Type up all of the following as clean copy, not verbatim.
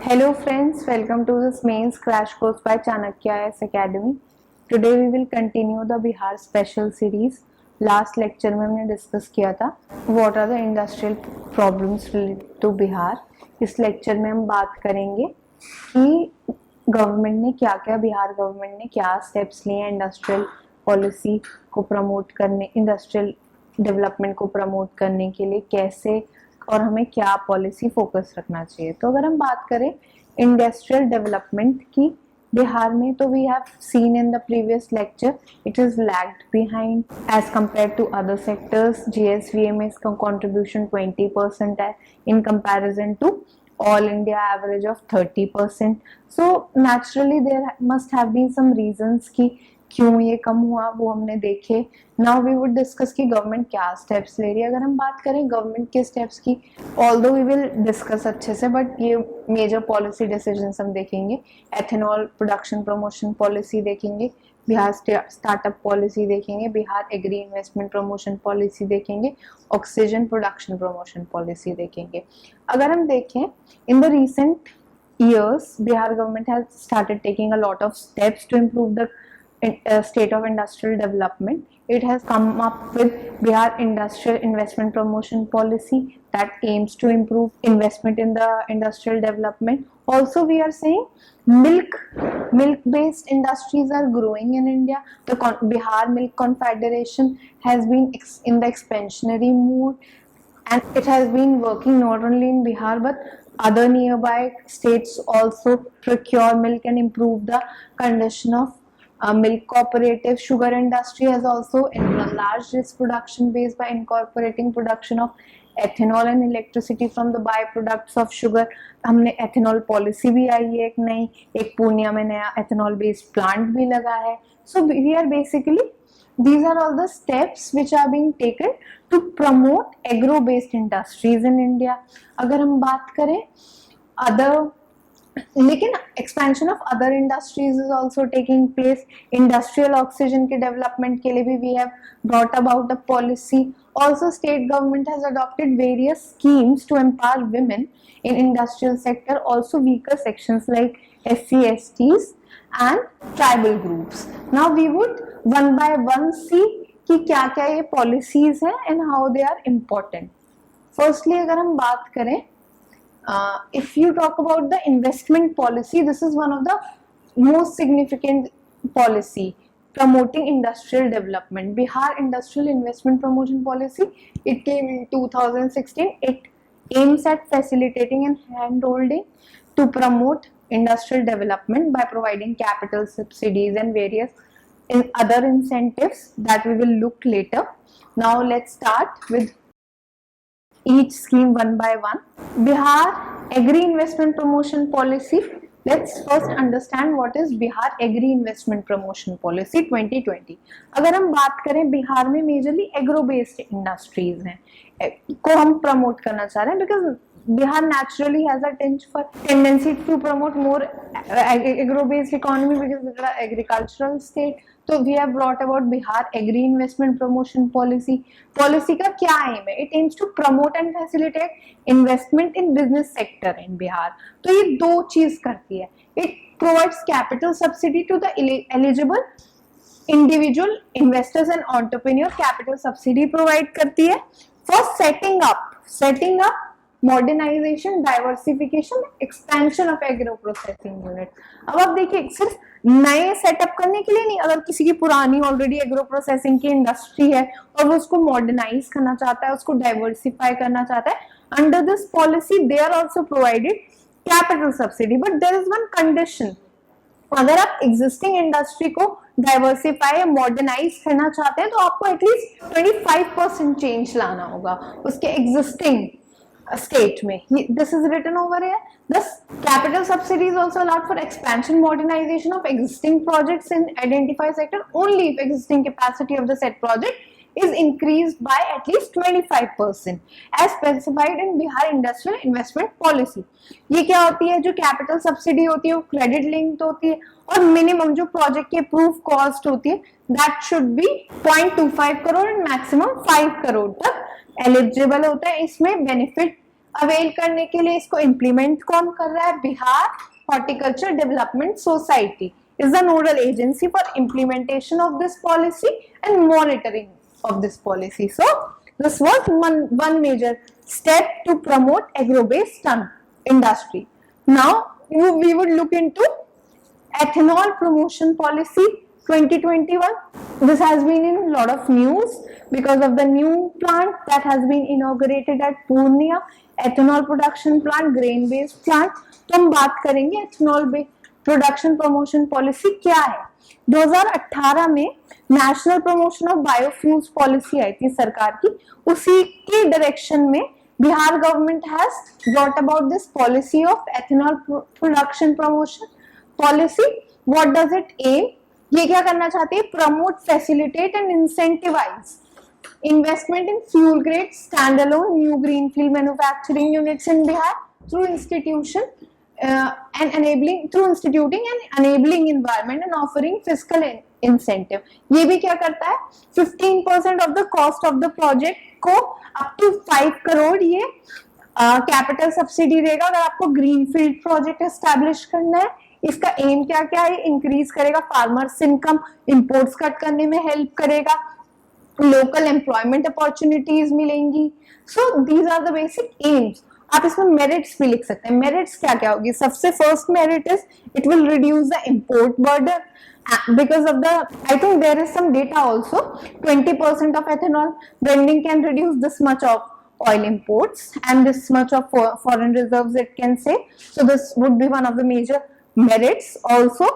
Hello friends, welcome to this mains crash course by Chanakya IAS Academy. Today we will continue the Bihar special series. Last lecture में हमने discuss किया था what are the industrial problems related to Bihar. इस lecture में हम बात करेंगे कि गवर्नमेंट ने क्या बिहार गवर्नमेंट ने क्या स्टेप्स लिए इंडस्ट्रियल पॉलिसी को प्रमोट करने, इंडस्ट्रियल डेवलपमेंट को प्रमोट करने के लिए कैसे और हमें क्या पॉलिसी फोकस रखना चाहिए. तो अगर हम बात करें इंडस्ट्रियल डेवलपमेंट की बिहार में, तो we have seen in the previous lecture it is lagged behind as compare to other sectors. GSVMA का कंट्रीब्यूशन 20% है in comparison to all India average of 30%. So naturally there must have been some reasons कि क्यों ये कम हुआ, वो हमने देखे. Now we would discuss कि गवर्नमेंट क्या स्टेप्स ले रही है. अगर हम बात करें गवर्नमेंट के स्टेप्स की, ऑल्दो वी विल डिस्कस अच्छे से, बट ये मेजर पॉलिसी डिसीजंस हम देखेंगे. एथेनॉल प्रोडक्शन प्रमोशन पॉलिसी देखेंगे, बिहार स्टार्टअप पॉलिसी देखेंगे, Bihar agri investment promotion policy देखेंगे, ऑक्सीजन प्रोडक्शन प्रमोशन पॉलिसी देखेंगे. अगर हम देखें in the recent years Bihar government has started taking a lot of steps to improve the state of industrial development. It has come up with Bihar industrial investment promotion policy that aims to improve investment in the industrial development. Also we are saying milk based industries are growing in India. The Bihar Milk Confederation has been in the expansionary mood, and it has been working not only in Bihar but other nearby states also procure milk and improve the condition of milk cooperative. Sugar industry has also enlarged its production base by incorporating production of ethanol and electricity from the byproducts of sugar. हमने ethanol policy भी आई है एक नई, एक पूर्णिया में नया ethanol based plant भी लगा है. So we are basically, these are all the steps which are being taken to promote agro based industries in India. अगर हम बात करें other, लेकिन expansion of other industries is also taking place. Industrial oxygen के development के लिए भी we have brought about a policy. Also state government has adopted various schemes to empower women in industrial sector, also weaker sections like SC/STs and tribal groups. Now we would one by one see कि क्या क्या ये policies हैं and how they are important. Firstly अगर हम बात करें, if you talk about the investment policy, this is one of the most significant policy promoting industrial development. Bihar Industrial Investment Promotion Policy, it came in 2016. It aims at facilitating and handholding to promote industrial development by providing capital subsidies and various other incentives that we will look later. Now let's start with each scheme one by one. Bihar Agri Investment Promotion Policy. Let's first understand what is Bihar Agri Investment Promotion Policy 2020. अगर हम बात करें बिहार में majorly agro based industries हैं को हम promote करना चाह रहे हैं, because Bihar naturally has a tendency to promote more agro-based economy because it's an agricultural state. So we have brought about Bihar Agri Investment Promotion Policy. Policy का क्या aim है? It aims to promote and facilitate investment in business sector in Bihar. तो ये दो चीज करती है. It provides capital subsidy to the eligible individual investors and entrepreneur. Capital subsidy provide करती है for setting up modernisation, diversification, expansion of agro processing unit. अब आप देखिए सिर्फ नए सेटअप करने के लिए नहीं, अगर किसी की पुरानी ऑलरेडी एग्रो प्रोसेसिंग की इंडस्ट्री है और वो उसको मॉडर्नाइज करना चाहता है, उसको डाइवर्सिफाई करना चाहता है, under this policy they are also provided capital subsidy. But there is one condition, अगर आप एग्जिस्टिंग इंडस्ट्री को डाइवर्सिफाई या मॉडर्नाइज करना चाहते हैं तो आपको एटलीस्ट 25% चेंज लाना होगा उसके एग्जिस्टिंग state में. This is written over here. Thus, capital subsidy is also allowed for expansion, modernization of existing projects in identified sector only if existing capacity of the said project is increased by at least 25% as specified in Bihar Industrial Investment Policy. ये क्या होती है? जो capital subsidy होती है वो credit linked होती है और minimum जो project की approved cost होती है that should be 0.25 crore and maximum 5 crore तक एलिजिबल होता है. इसमें बेनिफिट अवेल करने के लिए इसको इम्प्लीमेंट कौन कर रहा है? Bihar horticulture development society is the nodal agency for implementation of this policy and monitoring of this policy. So this was one major step to promote agro-based industry. Now we would look into ethanol promotion policy 2021. This has been in a lot of news because of the new plant that has been inaugurated at Purnia, ethanol production plant, grain based plant. तो हम बात करेंगे ethanol based production promotion policy क्या है। 2018 में national promotion of biofuels policy आई थी सरकार की, उसी के डायरेक्शन में Bihar government has brought about this policy of ethanol production promotion policy. What does it aim? ये क्या करना चाहती है? Promote, facilitate and incentivise investment in fuel grade standalone new greenfield manufacturing units in Bihar through instituting and enabling environment and offering fiscal incentive. ये भी क्या करता है? 15% of the cost of the project को up to 5 करोड़ ये capital subsidy देगा अगर आपको ग्रीनफील्ड प्रोजेक्ट एस्टैब्लिश करना है। इसका एम क्या क्या है? इंक्रीज करेगा फार्मर्स इनकम, इंपोर्ट्स कट करने में हेल्प करेगा, लोकल एम्प्लॉयमेंट अपॉर्चुनिटीज मिलेंगी। So these are the basic aims. आप इसमें मेरिट्स भी लिख सकते हैं। मेरिट्स क्या क्या होगी? सबसे first merit is it will reduce the import burden because of the, I think there is some data also, 20% of ethanol blending can reduce this much of oil imports and this much of foreign reserves it can say. So this would be one of the major merits. Also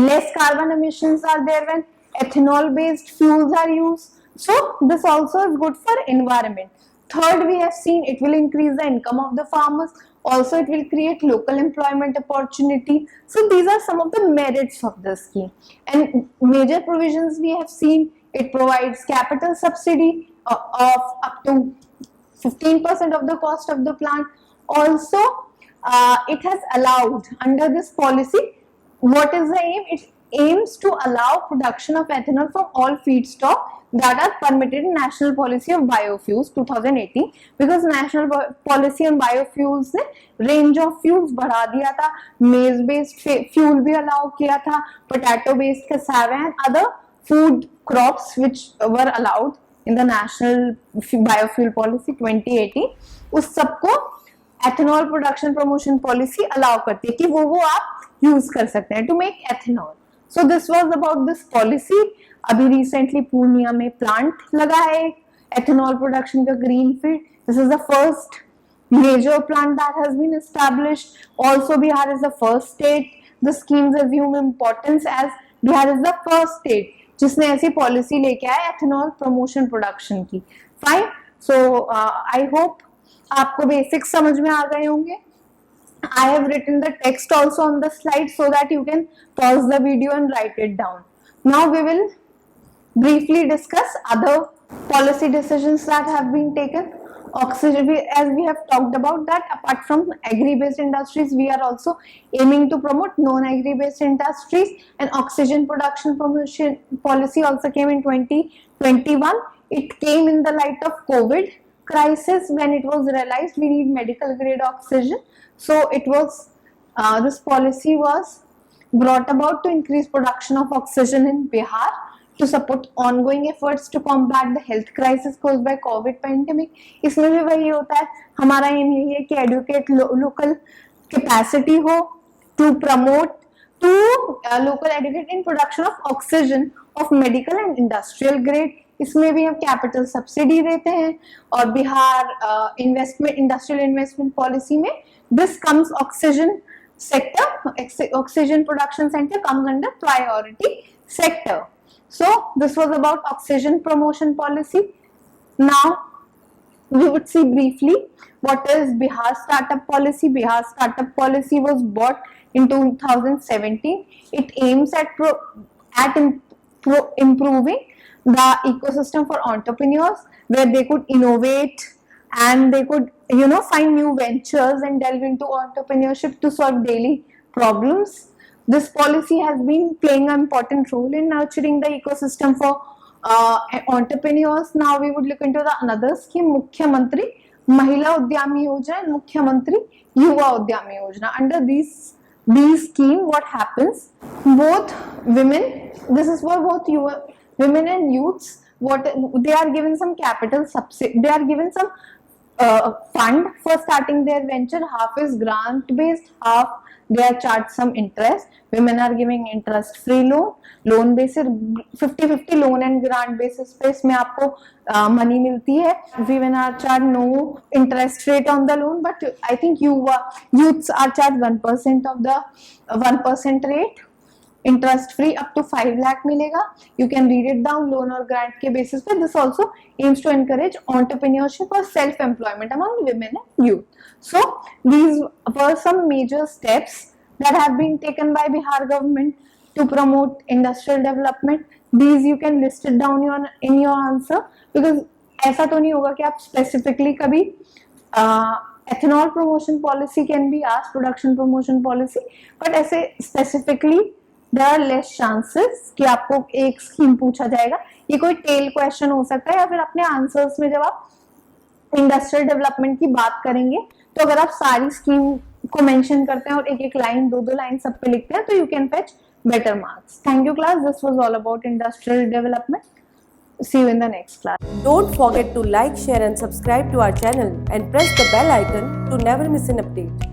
less carbon emissions are there when ethanol based fuels are used, so this also is good for environment. Third, we have seen it will increase the income of the farmers. Also, it will create local employment opportunity. So these are some of the merits of the scheme. And major provisions we have seen, it provides capital subsidy of up to 15% of the cost of the plant. Also, it has allowed under this policy, what is the aim? It aims to allow production of ethanol from all feedstock that are permitted in National Policy of Biofuels 2018, because National Policy on Biofuels ने range of fuels बढ़ा दिया था, maize based fuel भी allow किया था, potato based cassava and other food crops which were allowed in the National Biofuel Policy 2018, उस सबको ethanol production promotion policy allow करती है कि वो आप use कर सकते हैं to make ethanol. So this was about this policy. अभी रिसेंटली पूर्णिया में प्लांट लगा है एथेनॉल प्रोडक्शन का greenfield. This is the first major plant that has been established. Also Bihar is the first state. The schemes assume importance as Bihar is the first state जिसने ऐसी policy लेके आया ethanol promotion production की. Fine. So I hope आपको basics समझ में आ गए होंगे. I have written the text also on the slide so that you can pause the video and write it down. Now we will briefly discuss other policy decisions that have been taken. Oxygen, as we have talked about that, apart from agri-based industries, we are also aiming to promote non-agri-based industries, and oxygen production promotion policy also came in 2021. It came in the light of COVID crisis when it was realized we need medical grade oxygen. So it was this policy was brought about to increase production of oxygen in Bihar to support ongoing efforts to combat the health crisis caused by COVID pandemic. इसमें भी वही होता है, हमारा M यही है कि educate local capacity हो to promote to local educate in production of oxygen of medical and industrial grade. इसमें भी हम कैपिटल सब्सिडी देते हैं और Bihar investment industrial investment policy में this comes oxygen sector, oxygen production center comes under priority sector. So this was about oxygen promotion policy. Now we would see briefly what is Bihar startup policy. Bihar startup policy was brought in 2017. It aims at improving the ecosystem for entrepreneurs where they could innovate and they could find new ventures and delve into entrepreneurship to solve daily problems. This policy has been playing an important role in nurturing the ecosystem for entrepreneurs. Now we would look into the another scheme, Mukhyamantri Mahila Udyami Yojana and Mukhyamantri Yuva Udyami Yojana. Under these scheme, what happens? Both women, this is for both women and youths. What they are given some capital subsidy, they are given some fund for starting their venture. Half is grant based, half they are charged some interest. Women are giving interest free loan basis 50-50 loan and grant basis पे इसमें आपको money मिलती है. Women are charged no interest rate on the loan, but I think youths are charged 1% of the 1% rate. Interest free up to 5 lakh मिलेगा. You can read it down loan और grant के basis पे. This also aims to encourage entrepreneurship और self employment among women and youth. So these were some major steps that have been taken by Bihar government to promote industrial development. These you can list it down in your answer, because ऐसा तो नहीं होगा कि आप specifically कभी ethanol promotion policy can be asked, production promotion policy, but ऐसे specifically there are less chances कि आपको एक स्कीम पूछा जाएगा. ये कोई टेल क्वेश्चन हो सकता है, या फिर अपने आंसर्स में जब आप इंडस्ट्रियल डेवलपमेंट की बात करेंगे तो अगर आप सारी स्कीम को मेंशन करते हैं और एक लाइन 2 लाइन सब पे लिखते हैं तो you can fetch better marks. Thank you class. This was all about industrial development. See you in the next class. Don't forget to like, share and subscribe to our channel and press the bell icon to never miss an update.